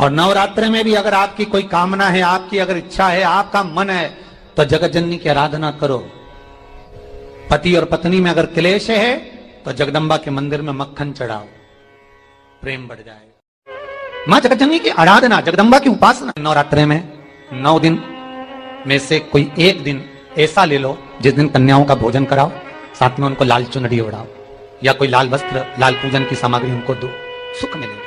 और नवरात्र में भी अगर आपकी कोई कामना है, आपकी अगर इच्छा है, आपका मन है, तो जगत जननी की आराधना करो। पति और पत्नी में अगर क्लेश है तो जगदम्बा के मंदिर में मक्खन चढ़ाओ, प्रेम बढ़ जाएगा। मां जगत जननी की आराधना, जगदम्बा की उपासना। नवरात्र में 9 दिन में से कोई एक दिन ऐसा ले लो जिस दिन कन्याओं का भोजन कराओ, साथ में उनको लाल चुनरी ओढ़ाओ या कोई लाल वस्त्र, लाल पूजन की सामग्री उनको दो, सुख मिलेगा।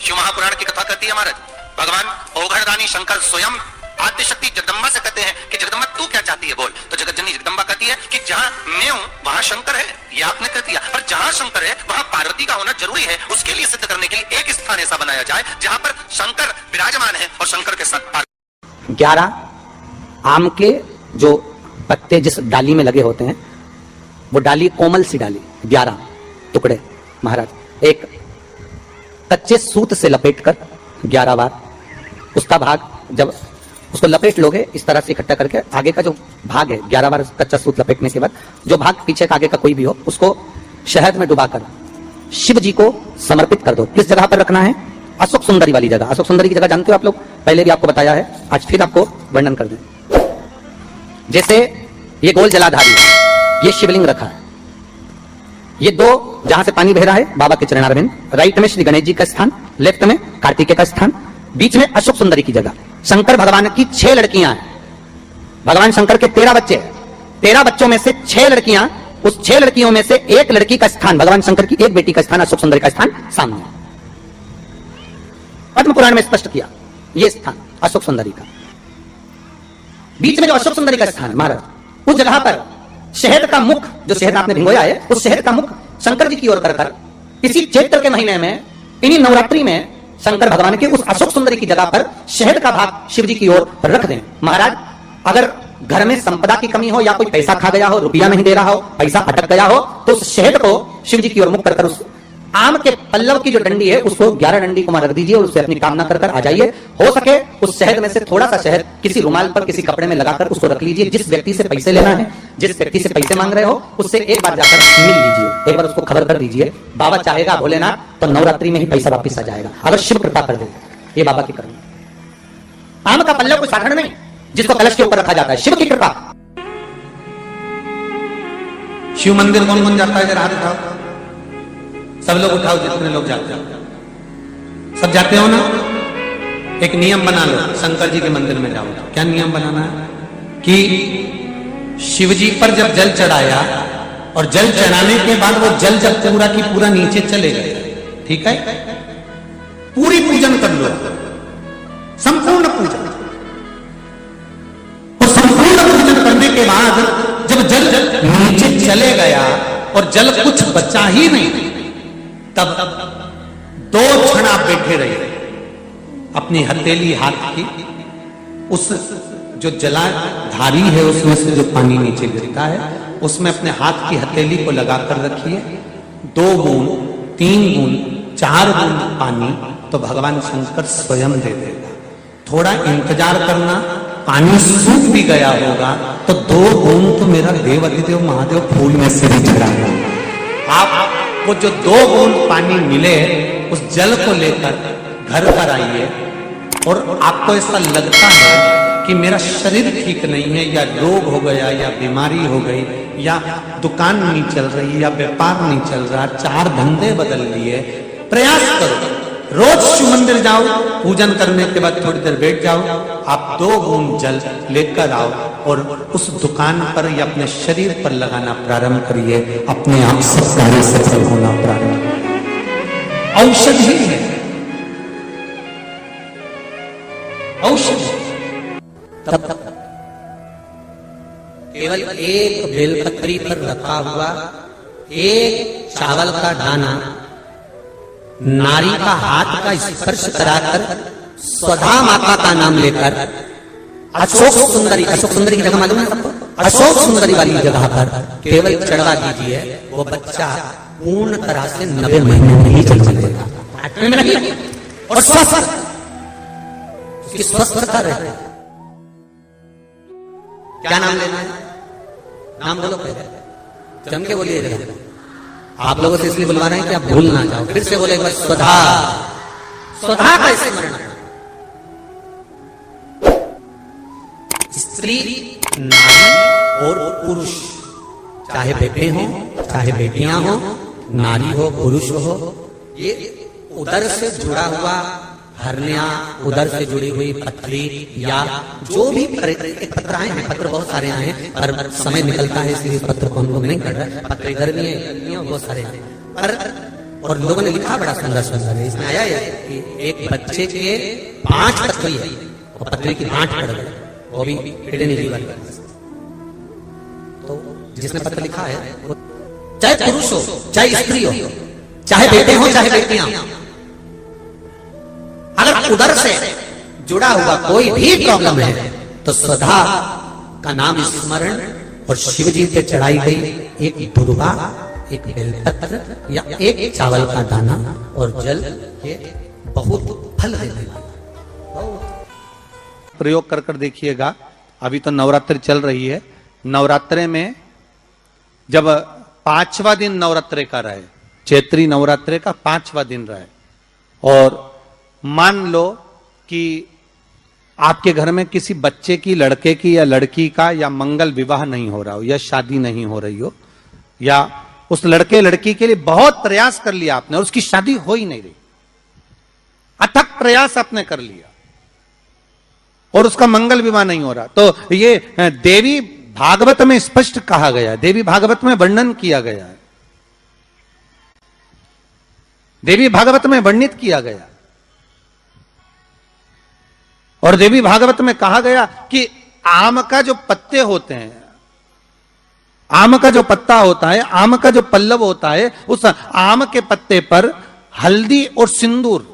शिव महापुराण की कथा करती है महाराज। भगवान ओघड़दानी शंकर स्वयं आद्य शक्ति जगदम्बा से कहते हैं कि जगदम्बा तू क्या चाहती है बोल। तो जगत जननी जगदम्बा कहती है कि जहां मैं हूं वहां शंकर है, ये आपने कह दिया, पर जहां शंकर है वहां पार्वती का होना जरूरी है। उसके लिए सिद्ध करने के लिए एक स्थान ऐसा बनाया जाए जहां पर शंकर विराजमान है और शंकर के साथ 11 आम के जो पत्ते जिस डाली में लगे होते हैं, वो डाली कोमल सी डाली, 11 टुकड़े महाराज एक कच्चे सूत से लपेटकर 11 बार उसका भाग, जब उसको लपेट लोगे इस तरह से इकट्ठा करके, आगे का जो भाग है 11 बार कच्चा सूत लपेटने के बाद जो भाग पीछे का आगे का कोई भी हो, उसको शहद में डुबाकर शिव जी को समर्पित कर दो। किस जगह पर रखना है? अशोक सुंदरी वाली जगह। अशोक सुंदरी की जगह जानते हो आप लोग, पहले भी आपको बताया है, आज फिर आपको वर्णन कर दें। जैसे ये गोल जलाधारी है, ये शिवलिंग रखा है, ये 2 जहां से पानी बह रहा है बाबा के चरणारविंद, राइट में श्री गणेश जी का स्थान, लेफ्ट में कार्तिकेय का स्थान, बीच में अशोक सुंदरी की जगह। शंकर भगवान की 6 लड़कियां हैं, भगवान शंकर के 13 बच्चे, 13 बच्चों में से 6 लड़कियां, उस 6 लड़कियों में से एक लड़की का स्थान, भगवान शंकर की एक बेटी का स्थान, अशोक सुंदरी का स्थान सामने पद्म पुराण में स्पष्ट किया। यह स्थान अशोक सुंदरी का, बीच में जो अशोक सुंदरी का स्थान है महाराज, उस जगह पर शहद का मुख, जो शहद आपने भिगोया है, उस शहद का मुख शंकर जी की ओर कर इसी चैत्र के महीने में, इन्हीं नवरात्रि में शंकर भगवान के उस अशोक सुंदरी की जगह पर शहद का भाग शिव जी की ओर रख दें। महाराज अगर घर में संपदा की कमी हो या कोई पैसा खा गया हो, रुपया नहीं दे रहा हो, पैसा अटक गया हो, तो उस शहद को शिव जी की ओर मुख कर उस आम के पल्लव की जो डंडी है उसको 11 डंडी को रख दीजिए और उससे अपनी कामना कर आ जाइए। हो सके उस शहद में से थोड़ा सा शहद किसी रुमाल पर, किसी कपड़े में लगाकर उसको रख लीजिए। जिस व्यक्ति से पैसे लेना है, जिस व्यक्ति से पैसे मांग रहे हो, उससे एक बार जाकर मिल लीजिए, एक बार उसको खबर कर दीजिए। बाबा चाहेगा भोलेनाथ तो नवरात्रि में ही पैसा वापिस आ जाएगा, अगर शिव कृपा कर दे। ये बाबा की करनी। आम का पल्लव कोई साधारण नहीं जिसको कलश के ऊपर रखा जाता है, शिव की कृपा। शिव मंदिर कौन कौन जाता है? जरा हाथ उठाओ, सब लोग उठाओ, जितने लोग जाते हो। सब जाते हो ना? एक नियम बना लो, शंकर जी के मंदिर में जाओ। क्या नियम बनाना है? कि शिव जी पर जब जल चढ़ाया और जल चढ़ाने के बाद वो जल जब पूरा की पूरा नीचे चले गए, ठीक है, पूरी पूजन कर लो, संपूर्ण पूजन। और संपूर्ण पूजन करने के बाद जब जल नीचे चले गया और जल कुछ बचा ही नहीं, तब 2 क्षण आप बैठे रहिए, अपनी हथेली हाथ की उस जो जलाधारी है उसमें से जो पानी नीचे गिरता है उसमें अपने हाथ की हथेली को लगाकर रखिए। 2 बूंद, 3 बूंद, 4 बूंद पानी तो भगवान शंकर स्वयं दे देगा। थोड़ा इंतजार करना, पानी सूख भी गया होगा तो 2 बूंद तो मेरा देव अधिदेव महादेव फूल में से भी चढ़ाएगा। आप वो जो 2 बूंद पानी मिले उस जल को लेकर घर पर आइए और आपको ऐसा लगता है कि मेरा शरीर ठीक नहीं है, या रोग हो गया, या बीमारी हो गई, या दुकान नहीं चल रही, या व्यापार नहीं चल रहा, 4 धंधे बदल लिए, प्रयास करो, रोज शिव मंदिर जाओ, पूजन करने के बाद थोड़ी देर बैठ जाओ, आप 2 बूंद जल लेकर आओ और उस दुकान पर या अपने शरीर पर लगाना प्रारंभ करिए, अपने आप सब कार्य सफल होना प्रारंभ। औषधि है, औषधि। तब केवल एक बेलपत्री पर रखा हुआ एक चावल का दाना नारी का हाथ का स्पर्श कराकर स्वधा माता का नाम लेकर अशोक सुंदरी की जगह मालूम है सबको, अशोक सुंदरी वाली जगह पर केवल चढ़वा दीजिए, वो बच्चा पूर्ण तरह से 90 महीने में ही जन्म लेगा, 8वें में नहीं, और स्वस्थ, उसकी स्वस्थता रहे। क्या नाम लेना है? नाम बोलो पहले, जम के बोलिए। आप लोगों से इसलिए बुलवा रहे हैं कि आप भूल ना जाओ। फिर से बोले एक बार, स्वधा, स्वधा का स्मरण। स्त्री, नारी और पुरुष, चाहे बेटे हो चाहे बेटियां हो, नारी हो पुरुष हो, ये उदर से जुड़ा हुआ हरनिया, उदर से जुड़ी हुई पथरी या जो भी एक पत्र आए हैं, पत्र बहुत सारे आए हैं पर समय निकलता है इसलिए इस पत्र को हम लोग नहीं कर रहे। पत्र इधर भी है, बहुत सारे हैं पर, और लोगों ने लिखा बड़ा सुंदर सुंदर है। इसमें आया है कि एक बच्चे के 5 पथरी है और पथरी की 8 पड़ गई, वो भी किडनी लीवर। तो जिसने पत्र लिखा है वो चाहे पुरुष हो चाहे स्त्री हो, चाहे बेटे हो चाहे बेटियां हो, अगर उधर से जुड़ा हुआ कोई भी प्रॉब्लम है तो स्वधा का नाम स्मरण और शिव जी पे चढ़ाई गई एक दुर्वा, एक बेलपत्र या एक चावल का दाना और जल, ये बहुत फल देने वाला। प्रयोग कर कर देखिएगा। अभी तो नवरात्रि चल रही है, नवरात्रे में जब 5वां दिन नवरात्रे का रहे, चैत्री नवरात्रे का 5वां दिन रहे, और मान लो कि आपके घर में किसी बच्चे की, लड़के की या लड़की का या मंगल विवाह नहीं हो रहा हो या शादी नहीं हो रही हो, या उस लड़के लड़की के लिए बहुत प्रयास कर लिया आपने और उसकी शादी हो ही नहीं रही, अथक प्रयास आपने कर लिया और उसका मंगल विवाह नहीं हो रहा, तो ये देवी भागवत में स्पष्ट कहा गया, देवी भागवत में वर्णन किया गया है, देवी भागवत में वर्णित किया गया। और देवी भागवत में कहा गया कि आम का जो पत्ते होते हैं, आम का जो पत्ता होता है, आम का जो पल्लव होता है, उस आम के पत्ते पर हल्दी और सिंदूर,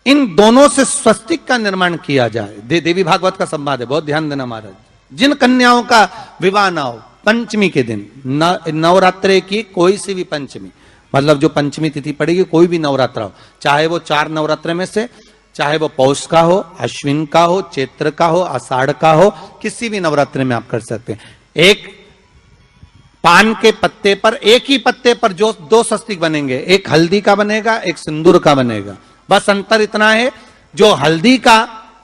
इन दोनों से स्वस्तिक का निर्माण किया जाए। देवी भागवत का संवाद है, बहुत ध्यान देना महाराज। जिन कन्याओं का विवाह ना हो पंचमी के दिन, नवरात्रे की कोई सी भी पंचमी, मतलब जो पंचमी तिथि पड़ेगी, कोई भी नवरात्रा हो, चाहे वो 4 नवरात्रे में से, चाहे वो पौष का हो, अश्विन का हो, चैत्र का हो, आषाढ़ का हो, किसी भी नवरात्रे में आप कर सकते हैं। एक पान के पत्ते पर, एक ही पत्ते पर जो 2 स्वस्तिक बनेंगे, एक हल्दी का बनेगा, एक सिंदूर का बनेगा। बस अंतर इतना है, जो हल्दी का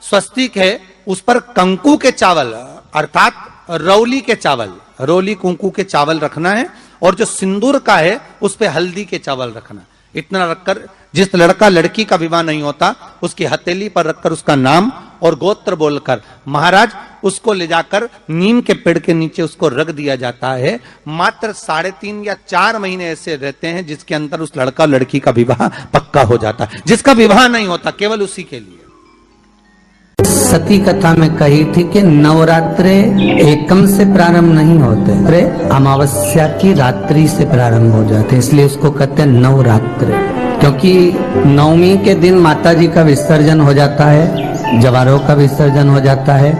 स्वस्तिक है उस पर कंकु के चावल अर्थात रौली के चावल, रौली कुंकू के चावल रखना है, और जो सिंदूर का है उस पे हल्दी के चावल रखना। इतना रखकर जिस लड़का लड़की का विवाह नहीं होता उसकी हथेली पर रखकर उसका नाम और गोत्र बोलकर महाराज उसको ले जाकर नीम के पेड़ के नीचे उसको रख दिया जाता है। मात्र 3.5 या 4 महीने ऐसे रहते हैं जिसके अंदर उस लड़का लड़की का विवाह पक्का हो जाता है। जिसका विवाह नहीं होता केवल उसी के लिए। सती कथा में कही थी कि नवरात्रे एकम से प्रारंभ नहीं होते, अरे अमावस्या की रात्रि से प्रारंभ हो जाते, इसलिए उसको कहते हैं नवरात्रे। क्योंकि नवमी के दिन माता जी का विसर्जन हो जाता है, जवारों का विसर्जन हो जाता है,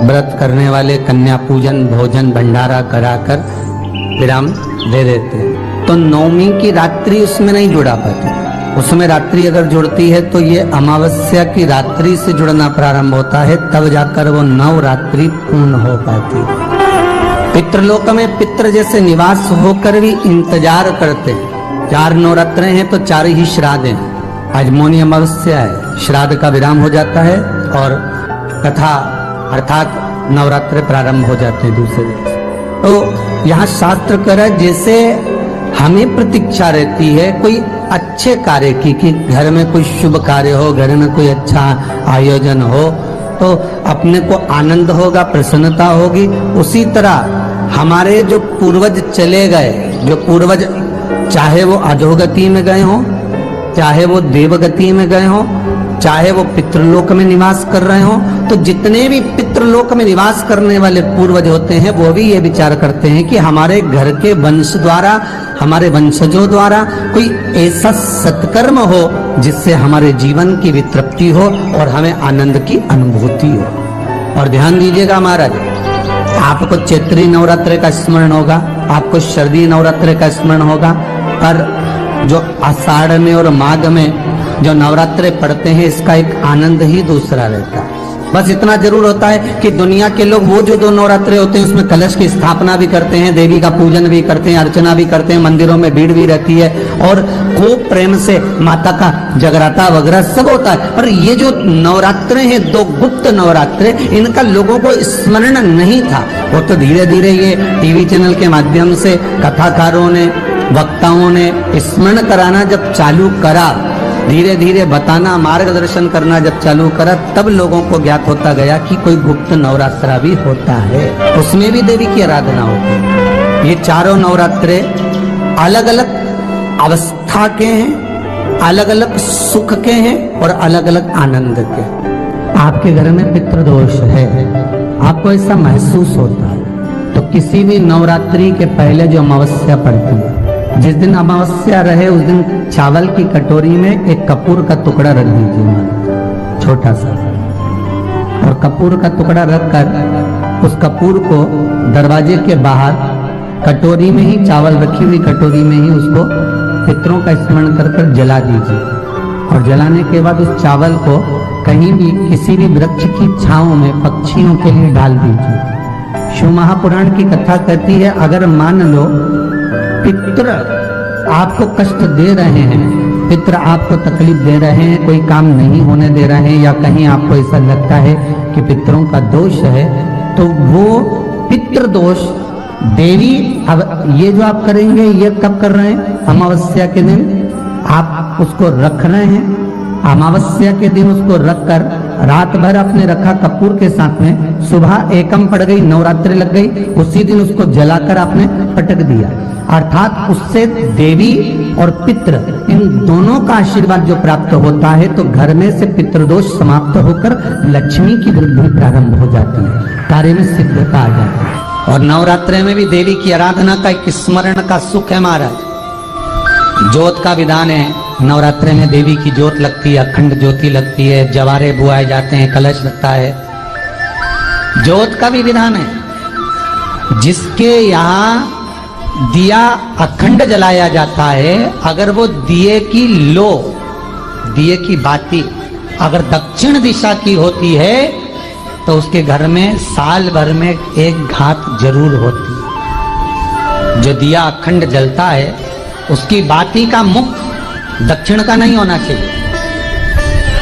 व्रत करने वाले कन्या पूजन भोजन भंडारा कराकर विराम दे देते हैं। तो नवमी की रात्रि उसमें नहीं जुड़ा पाती, उसमें रात्रि अगर जुड़ती है तो ये अमावस्या की रात्रि से जुड़ना प्रारंभ होता है, तब जाकर वो नवरात्रि पूर्ण हो पाती है। पितृलोक में पितृ जैसे निवास होकर भी इंतजार करते हैं। 4 नवरात्रे हैं तो 4 ही श्राद्ध हैं। आज मौनी अमावस्या है, श्राद्ध का विराम हो जाता है और कथा अर्थात नवरात्रे प्रारंभ हो जाते हैं दूसरे दिन। तो यहाँ शास्त्र कह रहा है जैसे हमें प्रतीक्षा रहती है कोई अच्छे कार्य की, कि घर में कोई शुभ कार्य हो, घर में कोई अच्छा आयोजन हो तो अपने को आनंद होगा, प्रसन्नता होगी। उसी तरह हमारे जो पूर्वज चले गए, जो पूर्वज चाहे वो अधोगति में गए हों, चाहे वो देवगति में गए हों, चाहे वो पितृलोक में निवास कर रहे हों, तो जितने भी पितृलोक में निवास करने वाले पूर्वज होते हैं वो भी ये विचार करते हैं कि हमारे घर के वंश द्वारा, हमारे वंशजों द्वारा कोई ऐसा सत्कर्म हो जिससे हमारे जीवन की वितृप्ति हो और हमें आनंद की अनुभूति हो। और ध्यान दीजिएगा महाराज, आपको चैत्री नवरात्रे का स्मरण होगा, आपको शरदी नवरात्रे का स्मरण होगा, पर जो आषाढ़ में और माघ में जो नवरात्रे पढ़ते हैं इसका एक आनंद ही दूसरा रहता है। बस इतना जरूर होता है कि दुनिया के लोग वो जो 2 नवरात्रे होते हैं उसमें कलश की स्थापना भी करते हैं, देवी का पूजन भी करते हैं, अर्चना भी करते हैं, मंदिरों में भीड़ भी रहती है और खूब प्रेम से माता का जगराता वगैरह सब होता है। पर ये जो नवरात्रे हैं 2 गुप्त नवरात्रे, इनका लोगों को स्मरण नहीं था। वो तो धीरे धीरे ये टीवी चैनल के माध्यम से कथाकारों ने, वक्ताओं ने स्मरण कराना जब चालू करा, धीरे धीरे बताना, मार्गदर्शन करना जब चालू करा, तब लोगों को ज्ञात होता गया कि कोई गुप्त नवरात्रा भी होता है, उसमें भी देवी की आराधना होती है। ये चारों नवरात्रे अलग अलग अवस्था के हैं, अलग अलग सुख के हैं और अलग अलग आनंद के। आपके घर में पितृदोष है, आपको ऐसा महसूस होता है, तो किसी भी नवरात्रि के पहले जो अमावस्या पड़ती है, जिस दिन अमावस्या रहे उस दिन चावल की कटोरी में एक कपूर का टुकड़ा रख दीजिए, छोटा सा, और कपूर का टुकड़ा रखकर उस कपूर को दरवाजे के बाहर कटोरी में ही, चावल रखी हुई कटोरी में ही उसको पितरों का स्मरण कर कर जला दीजिए। और जलाने के बाद उस चावल को कहीं भी किसी भी वृक्ष की छांव में पक्षियों के लिए डाल दीजिए। शिव महापुराण की कथा कहती है, अगर मान लो पितृ आपको कष्ट दे रहे हैं, पितृ आपको तकलीफ दे रहे हैं, कोई काम नहीं होने दे रहे हैं, या कहीं आपको ऐसा लगता है कि पितरों का दोष है, तो वो पितृदोष देवी, अब ये जो आप करेंगे ये कब कर रहे हैं? अमावस्या के दिन आप उसको रख रहे हैं, अमावस्या के दिन उसको रखकर रात भर आपने रखा कपूर के साथ में, सुबह एकम पड़ गई, नवरात्रि लग गई, उसी दिन उसको जलाकर आपने पटक दिया। अर्थात उससे देवी और पितृ इन दोनों का आशीर्वाद जो प्राप्त होता है, तो घर में से पितृदोष समाप्त होकर लक्ष्मी की वृद्धि प्रारंभ हो जाती है, कार्य में सिद्धता आ जाती है। और नवरात्रि में भी देवी की आराधना का एक स्मरण का सुख है महाराज। ज्योत का विधान है, नवरात्रि में देवी की ज्योत लगती है, अखंड ज्योति लगती है, जवारे बुआए जाते हैं, कलश लगता है, ज्योत का भी विधान है। जिसके यहाँ दिया अखंड जलाया जाता है, अगर वो दिए की लो, दिए की बाती अगर दक्षिण दिशा की होती है, तो उसके घर में साल भर में एक घात जरूर होती है। जो दिया अखंड जलता है उसकी बाती का मुख दक्षिण का नहीं होना चाहिए।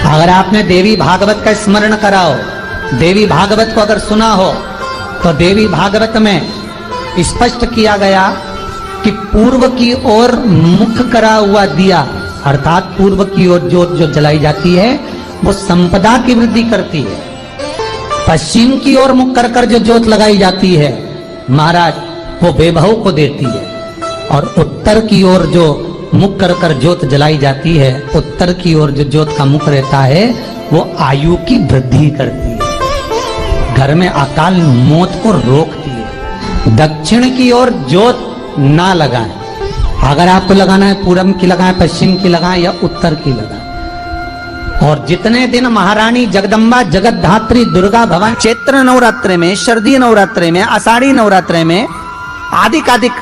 अगर आपने देवी भागवत का स्मरण कराओ, देवी भागवत को अगर सुना हो, तो देवी भागवत में स्पष्ट किया गया कि पूर्व की ओर मुख करा हुआ दिया, अर्थात पूर्व की ओर ज्योत जो जलाई जाती है वो संपदा की वृद्धि करती है। पश्चिम की ओर मुख कर कर जो ज्योत लगाई जाती है महाराज, वो वैभव को देती है। और उत्तर की ओर जो मुख कर कर ज्योत जलाई जाती है, उत्तर की ओर जो ज्योत का मुख रहता है, वो आयु की वृद्धि करती है, घर में अकाल मौत को रोकती है। दक्षिण की ओर ज्योत ना लगाएं, अगर आपको लगाना है पूरब की लगाएं, पश्चिम की लगाएं या उत्तर की लगाएं। और जितने दिन महारानी जगदम्बा जगतधात्री दुर्गा भवानी चैत्र नवरात्रे में, शरदीय नवरात्रे में, आषाढ़ी नवरात्रे में, आदिक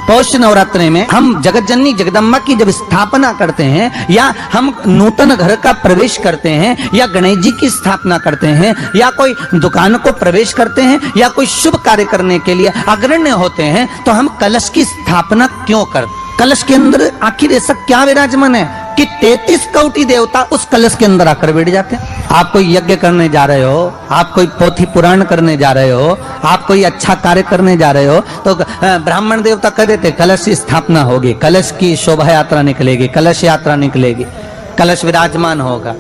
पौष नवरात्रे में हम जगत जननी जगदम्बा की जब स्थापना करते हैं, या हम नूतन घर का प्रवेश करते हैं, या गणेश जी की स्थापना करते हैं, या कोई दुकान को प्रवेश करते हैं, या कोई शुभ कार्य करने के लिए अग्रण्य होते हैं, तो हम कलश की स्थापना क्यों करते? कलश के अंदर आखिर ऐसा क्या विराजमान है कि 33 कोटि देवता उस कलश के अंदर आकर बैठ जाते हैं? आप कोई यज्ञ करने जा रहे हो, आप कोई पोथी पुराण करने जा रहे हो, आप कोई अच्छा कार्य करने जा रहे हो, तो ब्राह्मण देवता कह देते कलश की स्थापना होगी, कलश की शोभा यात्रा निकलेगी, कलश यात्रा निकलेगी, कलश विराजमान होगा।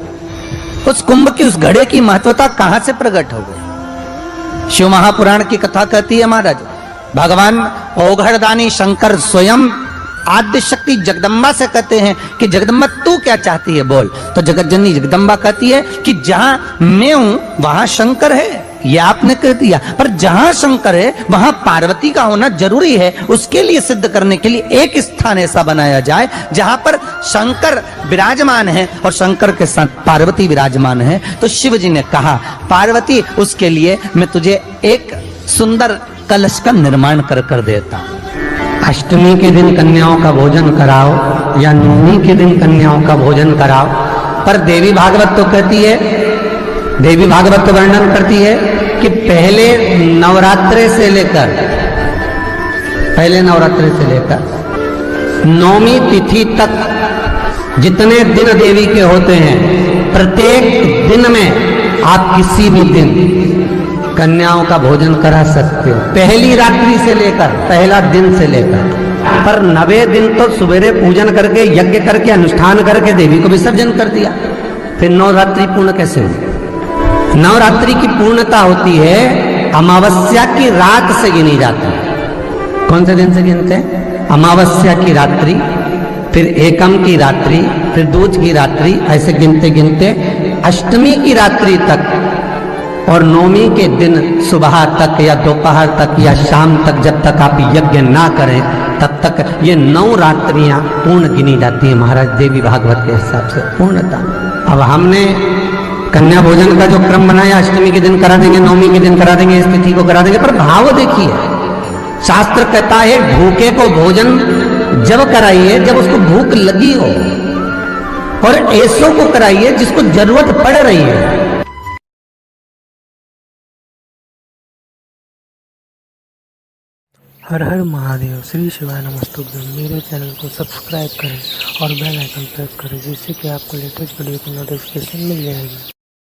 उस कुंभ की, उस घड़े की महत्वता कहां से प्रकट हो गई? शिव महापुराण की कथा कहती है महाराज, भगवान औघड़दानी शंकर स्वयं आद्य शक्ति जगदम्बा से कहते हैं कि जगदम्बा तू क्या चाहती है बोल। तो जगत जननी जगदम्बा कहती है कि जहां मैं हूं वहां शंकर है, ये आपने कह दिया, पर जहां शंकर है वहां पार्वती का होना जरूरी है। उसके लिए सिद्ध करने के लिए एक स्थान ऐसा बनाया जाए जहां पर शंकर विराजमान है और शंकर के साथ पार्वती विराजमान है। तो शिव जी ने कहा, पार्वती उसके लिए मैं तुझे एक सुंदर कलश का निर्माण कर कर देता हूं। अष्टमी के दिन कन्याओं का भोजन कराओ या नवमी के दिन कन्याओं का भोजन कराओ, पर देवी भागवत तो कहती है देवी भागवत वर्णन करती है कि पहले नवरात्रे से लेकर नौमी तिथि तक जितने दिन देवी के होते हैं, प्रत्येक दिन में आप किसी भी दिन कन्याओं का भोजन करा सकते हो, पहली रात्रि से लेकर, पहला दिन से लेकर। पर 9वें दिन तो सवेरे पूजन करके, यज्ञ करके, अनुष्ठान करके देवी को विसर्जन कर दिया। फिर नवरात्रि पूर्ण कैसे हुई? नवरात्रि की पूर्णता होती है अमावस्या की रात से गिनी जाती है। कौन से दिन से गिनते हैं? अमावस्या की रात्रि, फिर एकम की रात्रि, फिर दूज की रात्रि, ऐसे गिनते गिनते अष्टमी की रात्रि तक और नौमी के दिन सुबह तक या दोपहर तक या शाम तक, जब तक आप यज्ञ ना करें तब तक ये 9 रात्रियां पूर्ण गिनी जाती है महाराज देवी भागवत के हिसाब से पूर्णता। अब हमने कन्या भोजन का जो क्रम बनाया, अष्टमी के दिन करा देंगे, नौमी के दिन करा देंगे, इस तिथि को करा देंगे, पर भाव देखिए, शास्त्र कहता है भूखे को भोजन जब कराइए जब उसको भूख लगी हो, और ऐसों को कराइए जिसको जरूरत पड़ रही है। हर हर महादेव, श्री शिवाय नमस्तुभ्यं। मेरे चैनल को सब्सक्राइब करें और बेल आइकन प्रेस करें, जिससे कि आपको लेटेस्ट वीडियो की नोटिफिकेशन मिल जाएगी।